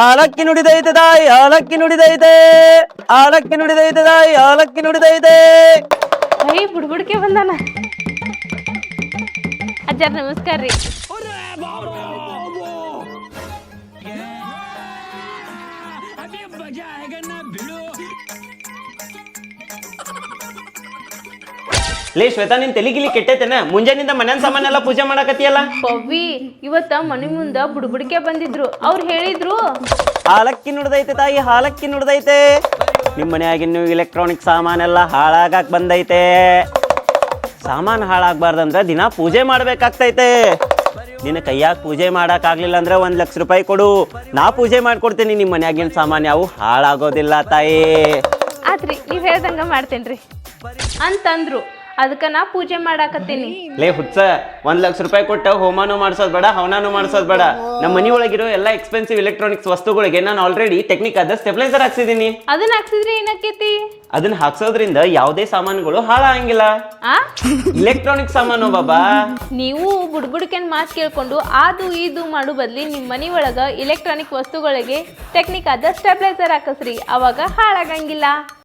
ಆಲಕ್ಕಿ ನುಡಿದೈತೆ ತಾಯಿ ಆಲಕ್ಕಿ ನುಡಿದೈತೆ ಆಲಕ್ಕಿ ನುಡಿದೈತೆ ತಾಯಿ ಆಲಕ್ಕಿ ನುಡಿದೈತೆ. ಐ ಬುಡ್ಬುಡ್ಕೆ ಬಂದಾನ. ಅಜ್ಜಾರ್ ನಮಸ್ಕಾರ ರೀ. ಲೇ ಶ್ವೇತಾ, ನಿನ್ ತೆಲಿಗಿಲಿ ಕೆಟ್ಟೈತೆನ? ಮುಂಜಾನಿಂದ ಮನೆಯ ಸಾಮಾನೆಲ್ಲ ಪೂಜೆ ಮಾಡಕತ್ತಿಯಲ್ಲ. ಪವ್ವಿ ಇವತ್ತ ಮನೆ ಮುಂದ ಬುಡ್ಬುಡ್ಕೆ ಬಂದಿದ್ರು. ಅವ್ರು ಹೇಳಿದ್ರು ಹಾಲಕ್ಕಿ ನುಡ್ದೈತೆ ತಾಯಿ ಹಾಲಕ್ಕಿ ನುಡ್ದೈತೆ. ನಿಮ್ಮ ಮನೆಯಾಗಿನ್ನು ಇಲೆಕ್ಟ್ರಾನಿಕ್ ಸಾಮಾನೆಲ್ಲ ಹಾಳಾಗಕ್ ಬಂದೈತೆ. ಸಾಮಾನು ಹಾಳಾಗಬಾರ್ದಂದ್ರೆ ದಿನ ಪೂಜೆ ಮಾಡ್ಬೇಕಾಗ್ತೈತೆ. ನಿನ್ನ ಕೈಯಾಗ ಪೂಜೆ ಮಾಡಕ್ಕಾಗ್ಲಿಲ್ಲ ಅಂದ್ರೆ 1 ಲಕ್ಷ ರೂಪಾಯಿ ಕೊಡು, ನಾ ಪೂಜೆ ಮಾಡ್ಕೊಡ್ತೀನಿ. ನಿಮ್ಮ ಮನೆಯಾಗಿನ ಸಾಮಾನು ಯಾವ ಹಾಳಾಗೋದಿಲ್ಲ ತಾಯಿ. ಆತ್ರಿ, ನೀವ್ ಹೇಳ್ದಂಗ ಮಾಡ್ತೇನ್ರಿ ಅಂತಂದ್ರು. ಅದಕ್ಕ ನಾ ಪೂಜೆ ಮಾಡಾಕತ್ತೀನಿ. ಲೇ ಹುಚ್ಚ, 1 ಲಕ್ಷ ರೂಪಾಯಿ ಕೊಟ್ಟ ಹೋಮಾನು ಮಾಡ್ಸೋದ್ ಬೇಡ, ಹವನಾನು ಮಾಡ್ಸೋದ್ ಬೇಡ. ನಮ್ಮ ಮನಿ ಒಳಗಿರೋ ಎಲ್ಲ ಎಕ್ಸ್ಪೆನ್ಸಿವ್ ಎಲೆಕ್ಟ್ರಾನಿಕ್ಸ್ ವಸ್ತುಗಳಿಗೆ ನಾನು ಆಲ್ರೆಡಿ ಟೆಕ್ನಿಕ್ ಆದ ಸ್ಟೆಬಿಲೈಸರ್ ಹಾಕ್ಸಿದೀನಿ. ಅದನ್ನ ಹಾಕ್ಸಿದ್ರಿ ಏನಕ್ಕೇತಿ? ಅದನ್ನ ಹಾಕ್ಸೋದ್ರಿಂದ ಯಾವುದೇ ಸಾಮಾನುಗಳು ಹಾಳಾಗಂಗಿಲ್ಲ. ಆ ಇಲೆಕ್ಟ್ರಾನಿಕ್ ಸಾಮಾನು ಬಾಬಾ. ನೀವು ಬುಡ್ಬುಡ್ಕೆನ್ ಮಾತು ಕೇಳ್ಕೊಂಡು ಅದು ಇದು ಮಾಡು ಬದ್ಲಿ ನಿಮ್ಮ ಮನಿ ಒಳಗ ಇಲೆಕ್ಟ್ರಾನಿಕ್ ವಸ್ತುಗಳಿಗೆ ಟೆಕ್ನಿಕ್ ಆದ ಸ್ಟೆಬಿಲೈಸರ್ ಹಾಕಸ್ರಿ, ಅವಾಗ ಹಾಳಾಗಂಗಿಲ್ಲ.